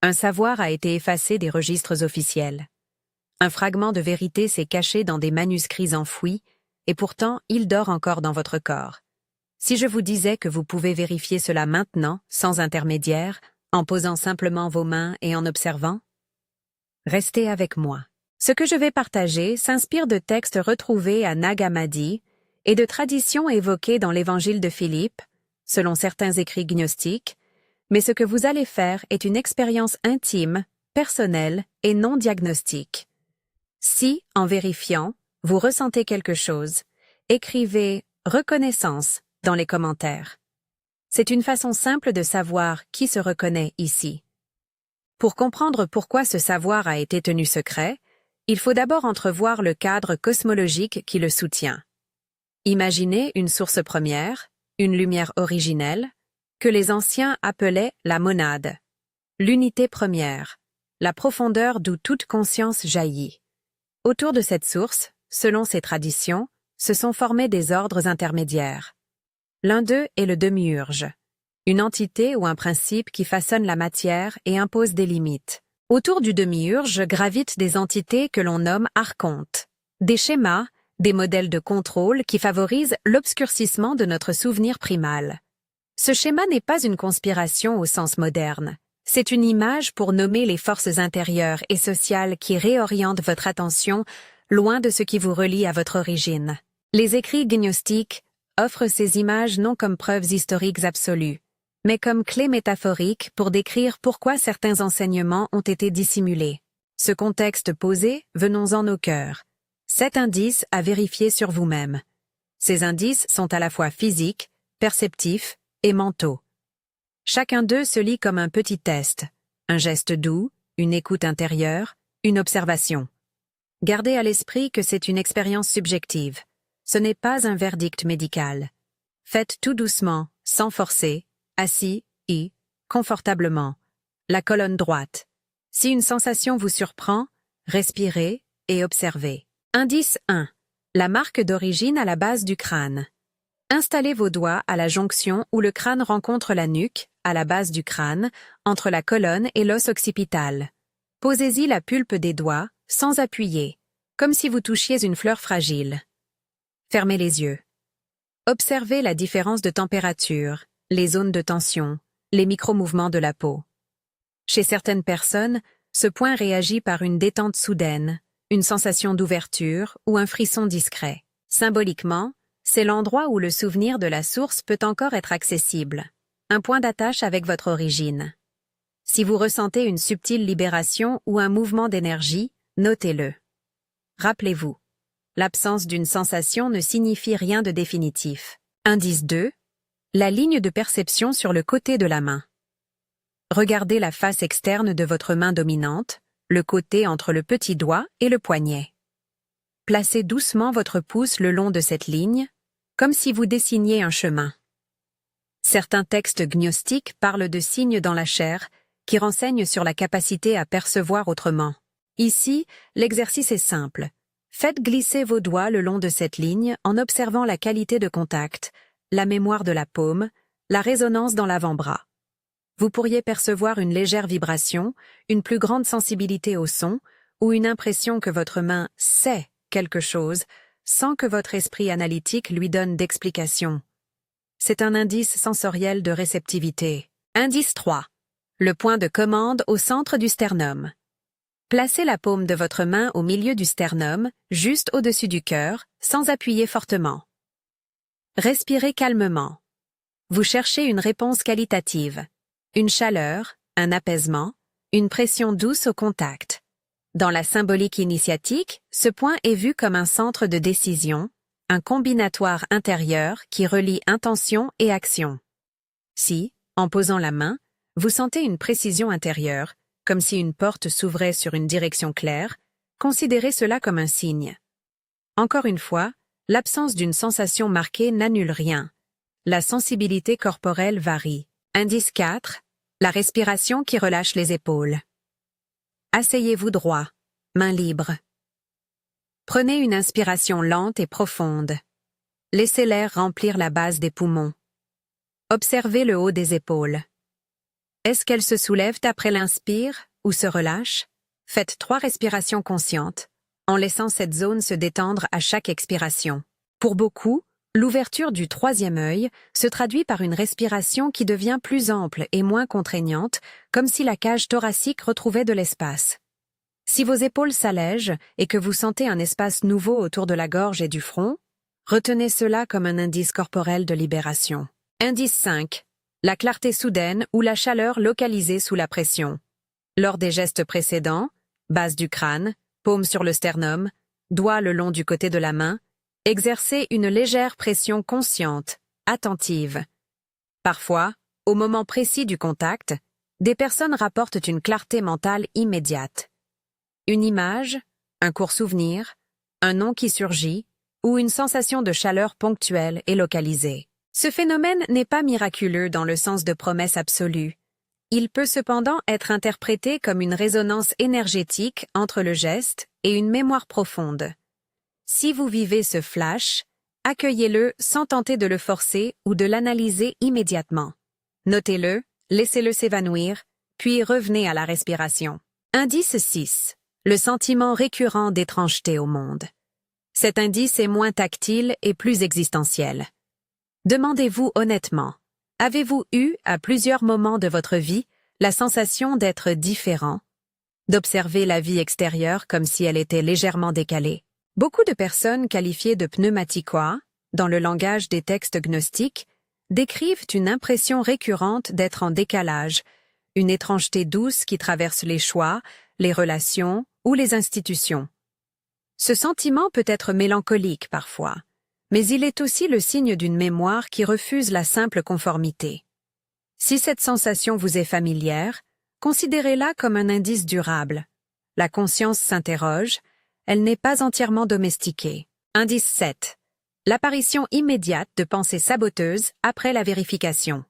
Un savoir a été effacé des registres officiels. Un fragment de vérité s'est caché dans des manuscrits enfouis, et pourtant il dort encore dans votre corps. Si je vous disais que vous pouvez vérifier cela maintenant, sans intermédiaire, en posant simplement vos mains et en observant? Restez avec moi. Ce que je vais partager s'inspire de textes retrouvés à Nag Hammadi et de traditions évoquées dans l'Évangile de Philippe, selon certains écrits gnostiques, mais ce que vous allez faire est une expérience intime, personnelle et non diagnostique. Si, en vérifiant, vous ressentez quelque chose, écrivez « reconnaissance » dans les commentaires. C'est une façon simple de savoir qui se reconnaît ici. Pour comprendre pourquoi ce savoir a été tenu secret, il faut d'abord entrevoir le cadre cosmologique qui le soutient. Imaginez une source première, une lumière originelle, que les anciens appelaient la monade, l'unité première, la profondeur d'où toute conscience jaillit. Autour de cette source, selon ces traditions, se sont formés des ordres intermédiaires. L'un d'eux est le demi-urge, une entité ou un principe qui façonne la matière et impose des limites. Autour du demi-urge gravitent des entités que l'on nomme archontes, des schémas, des modèles de contrôle qui favorisent l'obscurcissement de notre souvenir primal. Ce schéma n'est pas une conspiration au sens moderne. C'est une image pour nommer les forces intérieures et sociales qui réorientent votre attention loin de ce qui vous relie à votre origine. Les écrits gnostiques offrent ces images non comme preuves historiques absolues, mais comme clés métaphoriques pour décrire pourquoi certains enseignements ont été dissimulés. Ce contexte posé, venons-en au cœur. 7 indices à vérifier sur vous-même. Ces indices sont à la fois physiques, perceptifs et mentaux. Chacun d'eux se lit comme un petit test, un geste doux, une écoute intérieure, une observation. Gardez à l'esprit que c'est une expérience subjective. Ce n'est pas un verdict médical. Faites tout doucement, sans forcer, assis et confortablement. La colonne droite. Si une sensation vous surprend, respirez et observez. Indice 1. La marque d'origine à la base du crâne. Installez vos doigts à la jonction où le crâne rencontre la nuque, à la base du crâne, entre la colonne et l'os occipital. Posez-y la pulpe des doigts, sans appuyer, comme si vous touchiez une fleur fragile. Fermez les yeux. Observez la différence de température, les zones de tension, les micro-mouvements de la peau. Chez certaines personnes, ce point réagit par une détente soudaine, une sensation d'ouverture ou un frisson discret. Symboliquement, c'est l'endroit où le souvenir de la source peut encore être accessible, un point d'attache avec votre origine. Si vous ressentez une subtile libération ou un mouvement d'énergie, notez-le. Rappelez-vous, l'absence d'une sensation ne signifie rien de définitif. Indice 2. La ligne de perception sur le côté de la main. Regardez la face externe de votre main dominante, le côté entre le petit doigt et le poignet. Placez doucement votre pouce le long de cette ligne, comme si vous dessiniez un chemin. Certains textes gnostiques parlent de signes dans la chair qui renseignent sur la capacité à percevoir autrement. Ici, l'exercice est simple. Faites glisser vos doigts le long de cette ligne en observant la qualité de contact, la mémoire de la paume, la résonance dans l'avant-bras. Vous pourriez percevoir une légère vibration, une plus grande sensibilité au son, ou une impression que votre main sait quelque chose, sans que votre esprit analytique lui donne d'explication. C'est un indice sensoriel de réceptivité. Indice 3. Le point de commande au centre du sternum. Placez la paume de votre main au milieu du sternum, juste au-dessus du cœur, sans appuyer fortement. Respirez calmement. Vous cherchez une réponse qualitative. Une chaleur, un apaisement, une pression douce au contact. Dans la symbolique initiatique, ce point est vu comme un centre de décision, un combinatoire intérieur qui relie intention et action. Si, en posant la main, vous sentez une précision intérieure, comme si une porte s'ouvrait sur une direction claire, considérez cela comme un signe. Encore une fois, l'absence d'une sensation marquée n'annule rien. La sensibilité corporelle varie. Indice 4. La respiration qui relâche les épaules. Asseyez-vous droit, mains libres. Prenez une inspiration lente et profonde. Laissez l'air remplir la base des poumons. Observez le haut des épaules. Est-ce qu'elles se soulèvent après l'inspire ou se relâchent? Faites 3 respirations conscientes, en laissant cette zone se détendre à chaque expiration. Pour beaucoup, l'ouverture du 3e œil se traduit par une respiration qui devient plus ample et moins contraignante, comme si la cage thoracique retrouvait de l'espace. Si vos épaules s'allègent et que vous sentez un espace nouveau autour de la gorge et du front, retenez cela comme un indice corporel de libération. Indice 5. La clarté soudaine ou la chaleur localisée sous la pression. Lors des gestes précédents, base du crâne, paume sur le sternum, doigt le long du côté de la main, exercez une légère pression consciente, attentive. Parfois, au moment précis du contact, des personnes rapportent une clarté mentale immédiate. Une image, un court souvenir, un nom qui surgit, ou une sensation de chaleur ponctuelle et localisée. Ce phénomène n'est pas miraculeux dans le sens de promesse absolue. Il peut cependant être interprété comme une résonance énergétique entre le geste et une mémoire profonde. Si vous vivez ce flash, accueillez-le sans tenter de le forcer ou de l'analyser immédiatement. Notez-le, laissez-le s'évanouir, puis revenez à la respiration. Indice 6. Le sentiment récurrent d'étrangeté au monde. Cet indice est moins tactile et plus existentiel. Demandez-vous honnêtement, avez-vous eu, à plusieurs moments de votre vie, la sensation d'être différent, d'observer la vie extérieure comme si elle était légèrement décalée? Beaucoup de personnes qualifiées de pneumatikoa, dans le langage des textes gnostiques, décrivent une impression récurrente d'être en décalage, une étrangeté douce qui traverse les choix, les relations ou les institutions. Ce sentiment peut être mélancolique parfois, mais il est aussi le signe d'une mémoire qui refuse la simple conformité. Si cette sensation vous est familière, considérez-la comme un indice durable. La conscience s'interroge, elle n'est pas entièrement domestiquée. Indice 7. L'apparition immédiate de pensées saboteuses après la vérification.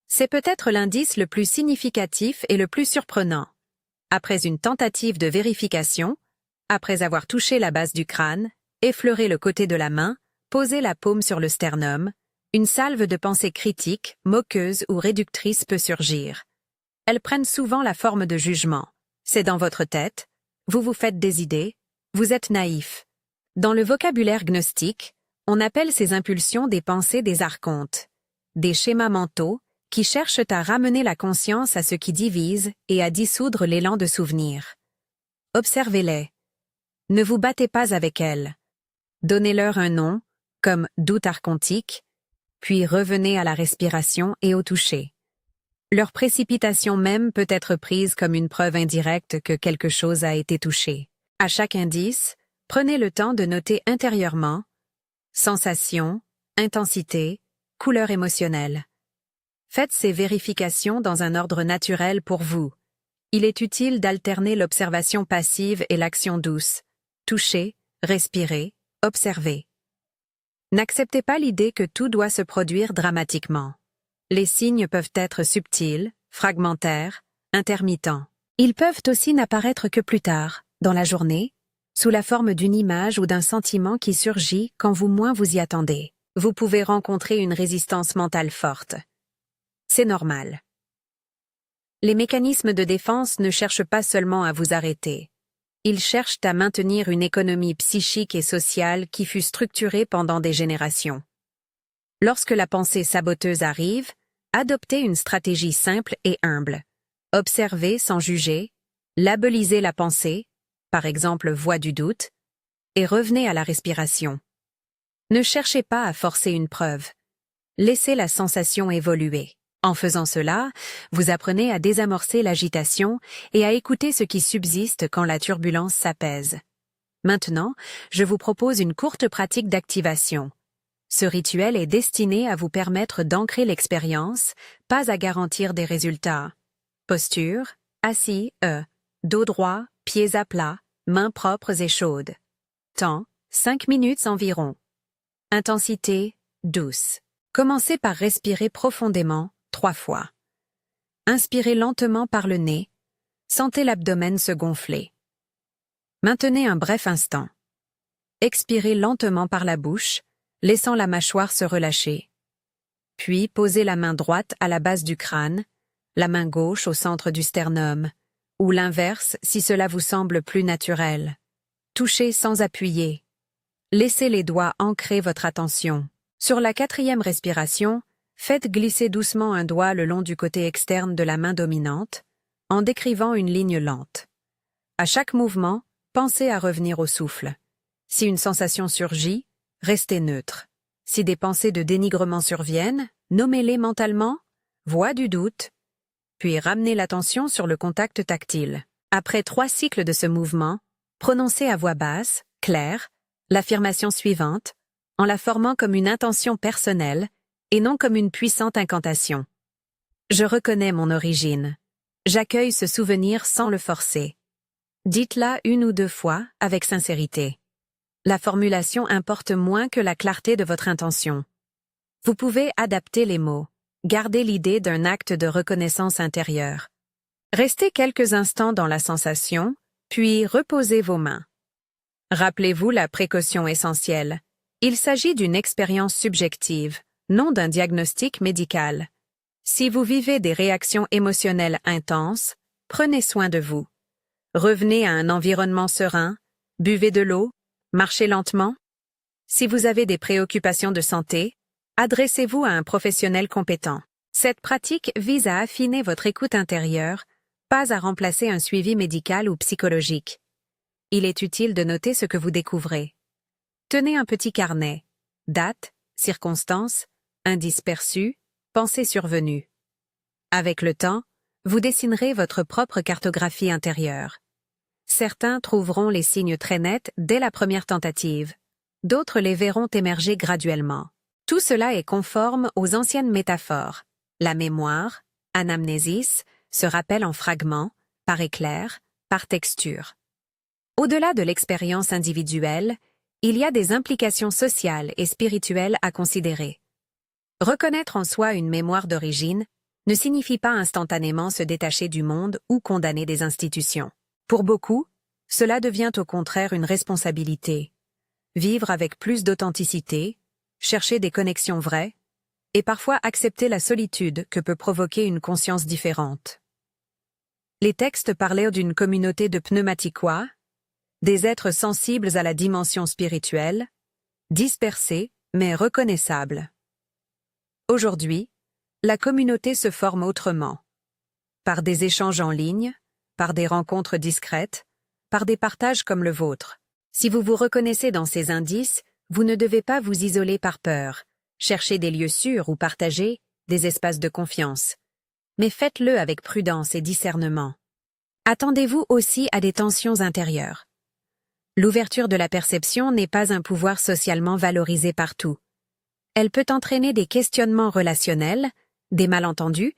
C'est peut-être l'indice le plus significatif et le plus surprenant. Après une tentative de vérification, après avoir touché la base du crâne, effleuré le côté de la main, posé la paume sur le sternum, une salve de pensées critiques, moqueuses ou réductrices peut surgir. Elles prennent souvent la forme de jugement. C'est dans votre tête, vous vous faites des idées, vous êtes naïf. Dans le vocabulaire gnostique, on appelle ces impulsions des pensées des archontes, des schémas mentaux qui cherchent à ramener la conscience à ce qui divise et à dissoudre l'élan de souvenir. Observez-les. Ne vous battez pas avec elles. Donnez-leur un nom, comme doute archontique, puis revenez à la respiration et au toucher. Leur précipitation même peut être prise comme une preuve indirecte que quelque chose a été touché. À chaque indice, prenez le temps de noter intérieurement sensation, intensité, couleur émotionnelle. Faites ces vérifications dans un ordre naturel pour vous. Il est utile d'alterner l'observation passive et l'action douce. Toucher, respirer, observer. N'acceptez pas l'idée que tout doit se produire dramatiquement. Les signes peuvent être subtils, fragmentaires, intermittents. Ils peuvent aussi n'apparaître que plus tard, dans la journée, sous la forme d'une image ou d'un sentiment qui surgit quand vous moins vous y attendez. Vous pouvez rencontrer une résistance mentale forte. C'est normal. Les mécanismes de défense ne cherchent pas seulement à vous arrêter. Ils cherchent à maintenir une économie psychique et sociale qui fut structurée pendant des générations. Lorsque la pensée saboteuse arrive, adoptez une stratégie simple et humble. Observez sans juger, labelisez la pensée, par exemple voix du doute, et revenez à la respiration. Ne cherchez pas à forcer une preuve. Laissez la sensation évoluer. En faisant cela, vous apprenez à désamorcer l'agitation et à écouter ce qui subsiste quand la turbulence s'apaise. Maintenant, je vous propose une courte pratique d'activation. Ce rituel est destiné à vous permettre d'ancrer l'expérience, pas à garantir des résultats. Posture, assis, dos droit, pieds à plat, mains propres et chaudes. Temps, 5 minutes environ. Intensité, douce. Commencez par respirer profondément, 3 fois. Inspirez lentement par le nez, sentez l'abdomen se gonfler. Maintenez un bref instant. Expirez lentement par la bouche, laissant la mâchoire se relâcher. Puis posez la main droite à la base du crâne, la main gauche au centre du sternum, ou l'inverse si cela vous semble plus naturel. Touchez sans appuyer. Laissez les doigts ancrer votre attention. Sur la 4e respiration, faites glisser doucement un doigt le long du côté externe de la main dominante, en décrivant une ligne lente. À chaque mouvement, pensez à revenir au souffle. Si une sensation surgit, restez neutre. Si des pensées de dénigrement surviennent, nommez-les mentalement, voix du doute, puis ramenez l'attention sur le contact tactile. Après 3 cycles de ce mouvement, prononcez à voix basse, claire, l'affirmation suivante, en la formant comme une intention personnelle et non comme une puissante incantation. Je reconnais mon origine. J'accueille ce souvenir sans le forcer. Dites-la 1 ou 2 fois avec sincérité. La formulation importe moins que la clarté de votre intention. Vous pouvez adapter les mots. Gardez l'idée d'un acte de reconnaissance intérieure. Restez quelques instants dans la sensation, puis reposez vos mains. Rappelez-vous la précaution essentielle. Il s'agit d'une expérience subjective, non d'un diagnostic médical. Si vous vivez des réactions émotionnelles intenses, prenez soin de vous. Revenez à un environnement serein, buvez de l'eau, marchez lentement. Si vous avez des préoccupations de santé, adressez-vous à un professionnel compétent. Cette pratique vise à affiner votre écoute intérieure, pas à remplacer un suivi médical ou psychologique. Il est utile de noter ce que vous découvrez. Tenez un petit carnet. Date, circonstances, indices perçus, pensées survenues. Avec le temps, vous dessinerez votre propre cartographie intérieure. Certains trouveront les signes très nets dès la première tentative. D'autres les verront émerger graduellement. Tout cela est conforme aux anciennes métaphores. La mémoire, anamnésis, se rappelle en fragments, par éclairs, par texture. Au-delà de l'expérience individuelle, il y a des implications sociales et spirituelles à considérer. Reconnaître en soi une mémoire d'origine ne signifie pas instantanément se détacher du monde ou condamner des institutions. Pour beaucoup, cela devient au contraire une responsabilité. Vivre avec plus d'authenticité, chercher des connexions vraies, et parfois accepter la solitude que peut provoquer une conscience différente. Les textes parlaient d'une communauté de pneumaticois, des êtres sensibles à la dimension spirituelle, dispersés mais reconnaissables. Aujourd'hui, la communauté se forme autrement. Par des échanges en ligne, par des rencontres discrètes, par des partages comme le vôtre. Si vous vous reconnaissez dans ces indices, vous ne devez pas vous isoler par peur. Cherchez des lieux sûrs où partager, des espaces de confiance. Mais faites-le avec prudence et discernement. Attendez-vous aussi à des tensions intérieures. L'ouverture de la perception n'est pas un pouvoir socialement valorisé partout. Elle peut entraîner des questionnements relationnels, des malentendus,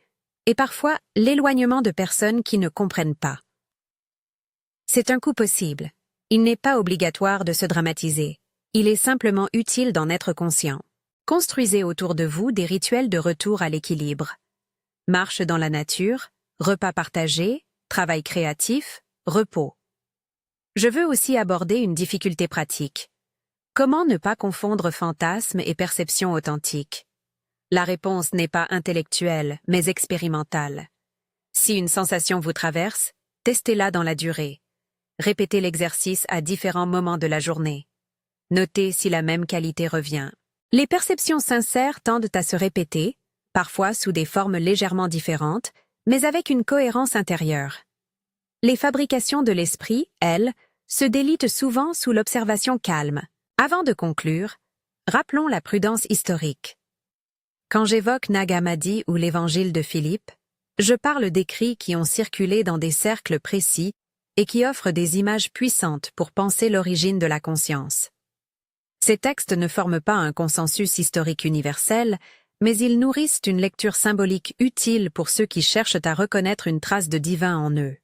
et parfois l'éloignement de personnes qui ne comprennent pas. C'est un coup possible. Il n'est pas obligatoire de se dramatiser. Il est simplement utile d'en être conscient. Construisez autour de vous des rituels de retour à l'équilibre. Marche dans la nature, repas partagés, travail créatif, repos. Je veux aussi aborder une difficulté pratique. Comment ne pas confondre fantasme et perception authentique? La réponse n'est pas intellectuelle, mais expérimentale. Si une sensation vous traverse, testez-la dans la durée. Répétez l'exercice à différents moments de la journée. Notez si la même qualité revient. Les perceptions sincères tendent à se répéter, parfois sous des formes légèrement différentes, mais avec une cohérence intérieure. Les fabrications de l'esprit, elles, se délitent souvent sous l'observation calme. Avant de conclure, rappelons la prudence historique. Quand j'évoque Nag Hammadi ou l'Évangile de Philippe, je parle d'écrits qui ont circulé dans des cercles précis et qui offrent des images puissantes pour penser l'origine de la conscience. Ces textes ne forment pas un consensus historique universel, mais ils nourrissent une lecture symbolique utile pour ceux qui cherchent à reconnaître une trace de divin en eux.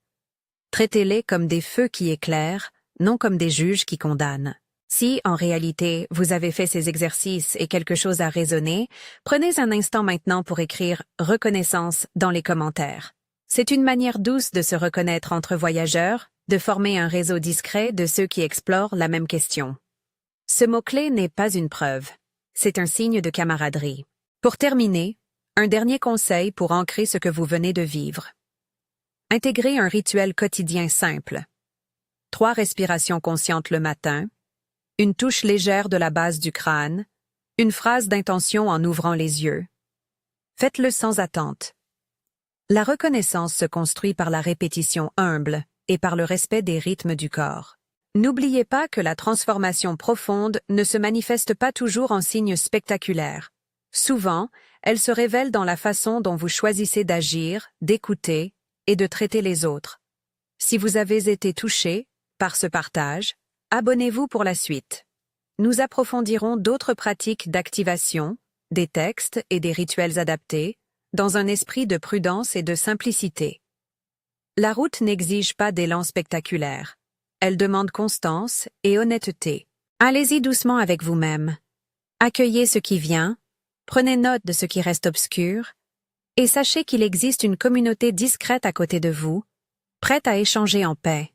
Traitez-les comme des feux qui éclairent, non comme des juges qui condamnent. Si, en réalité, vous avez fait ces exercices et quelque chose a résonné, prenez un instant maintenant pour écrire « reconnaissance » dans les commentaires. C'est une manière douce de se reconnaître entre voyageurs, de former un réseau discret de ceux qui explorent la même question. Ce mot-clé n'est pas une preuve. C'est un signe de camaraderie. Pour terminer, Un dernier conseil pour ancrer ce que vous venez de vivre. Intégrez un rituel quotidien simple. 3 respirations conscientes le matin, une touche légère de la base du crâne, une phrase d'intention en ouvrant les yeux. Faites-le sans attente. La reconnaissance se construit par la répétition humble et par le respect des rythmes du corps. N'oubliez pas que la transformation profonde ne se manifeste pas toujours en signes spectaculaires. Souvent, elle se révèle dans la façon dont vous choisissez d'agir, d'écouter et de traiter les autres. Si vous avez été touché par ce partage, abonnez-vous pour la suite. Nous approfondirons d'autres pratiques d'activation, des textes et des rituels adaptés, dans un esprit de prudence et de simplicité. La route n'exige pas d'élan spectaculaire. Elle demande constance et honnêteté. Allez-y doucement avec vous-même. Accueillez ce qui vient, prenez note de ce qui reste obscur, et sachez qu'il existe une communauté discrète à côté de vous, prête à échanger en paix.